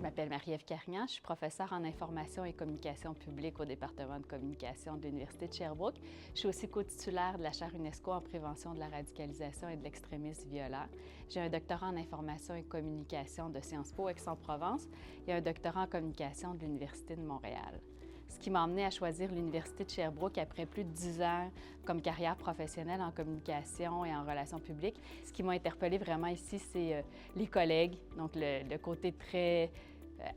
Je m'appelle Marie-Ève Carignan, je suis professeure en information et communication publique au département de communication de l'Université de Sherbrooke. Je suis aussi co-titulaire de la chaire UNESCO en prévention de la radicalisation et de l'extrémisme violent. J'ai un doctorat en information et communication de Sciences Po Aix-en-Provence et un doctorat en communication de l'Université de Montréal. Ce qui m'a emmenée à choisir l'Université de Sherbrooke après plus de 10 ans comme carrière professionnelle en communication et en relations publiques. Ce qui m'a interpellée vraiment ici, c'est les collègues, donc le côté très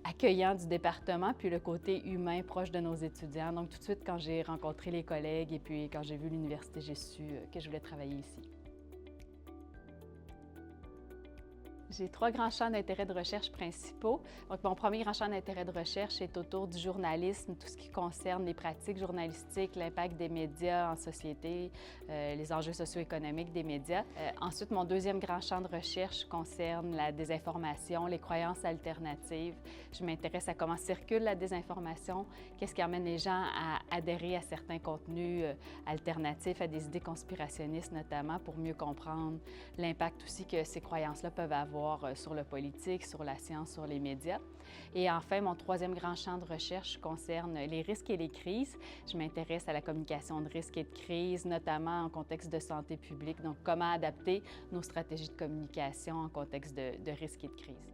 accueillant du département, puis le côté humain proche de nos étudiants. Donc tout de suite, quand j'ai rencontré les collègues et puis quand j'ai vu l'université, j'ai su que je voulais travailler ici. J'ai 3 grands champs d'intérêt de recherche principaux. Donc, mon premier grand champ d'intérêt de recherche est autour du journalisme, tout ce qui concerne les pratiques journalistiques, l'impact des médias en société, les enjeux socio-économiques des médias. Ensuite, mon deuxième grand champ de recherche concerne la désinformation, les croyances alternatives. Je m'intéresse à comment circule la désinformation, qu'est-ce qui amène les gens à adhérer à certains contenus alternatifs, à des idées conspirationnistes notamment, pour mieux comprendre l'impact aussi que ces croyances-là peuvent avoir sur le politique, sur la science, sur les médias. Et enfin, mon troisième grand champ de recherche concerne les risques et les crises. Je m'intéresse à la communication de risques et de crises, notamment en contexte de santé publique, donc comment adapter nos stratégies de communication en contexte de risques et de crises.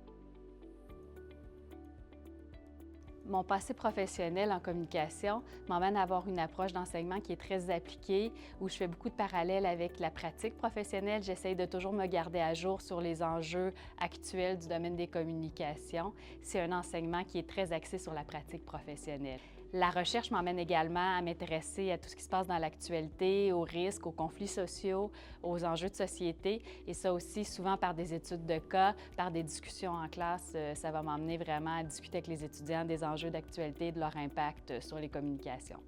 Mon passé professionnel en communication m'emmène à avoir une approche d'enseignement qui est très appliquée, où je fais beaucoup de parallèles avec la pratique professionnelle. J'essaie de toujours me garder à jour sur les enjeux actuels du domaine des communications. C'est un enseignement qui est très axé sur la pratique professionnelle. La recherche m'emmène également à m'intéresser à tout ce qui se passe dans l'actualité, aux risques, aux conflits sociaux, aux enjeux de société. Et ça aussi, souvent par des études de cas, par des discussions en classe, ça va m'emmener vraiment à discuter avec les étudiants des enjeux d'actualité et de leur impact sur les communications.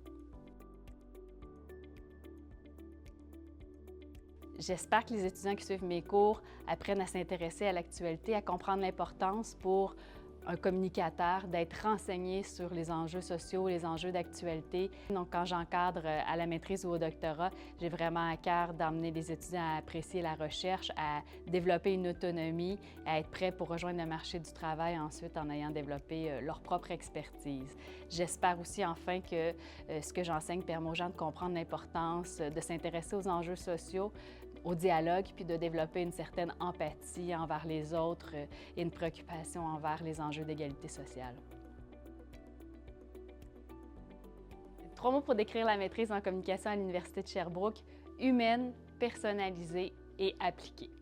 J'espère que les étudiants qui suivent mes cours apprennent à s'intéresser à l'actualité, à comprendre l'importance pour un communicateur d'être renseigné sur les enjeux sociaux, les enjeux d'actualité. Donc, quand j'encadre à la maîtrise ou au doctorat, j'ai vraiment à cœur d'emmener les étudiants à apprécier la recherche, à développer une autonomie, à être prêts pour rejoindre le marché du travail ensuite en ayant développé leur propre expertise. J'espère aussi enfin que ce que j'enseigne permet aux gens de comprendre l'importance de s'intéresser aux enjeux sociaux, au dialogue, puis de développer une certaine empathie envers les autres et une préoccupation envers les enjeux d'égalité sociale. 3 mots pour décrire la maîtrise en communication à l'Université de Sherbrooke: humaine, personnalisée et appliquée.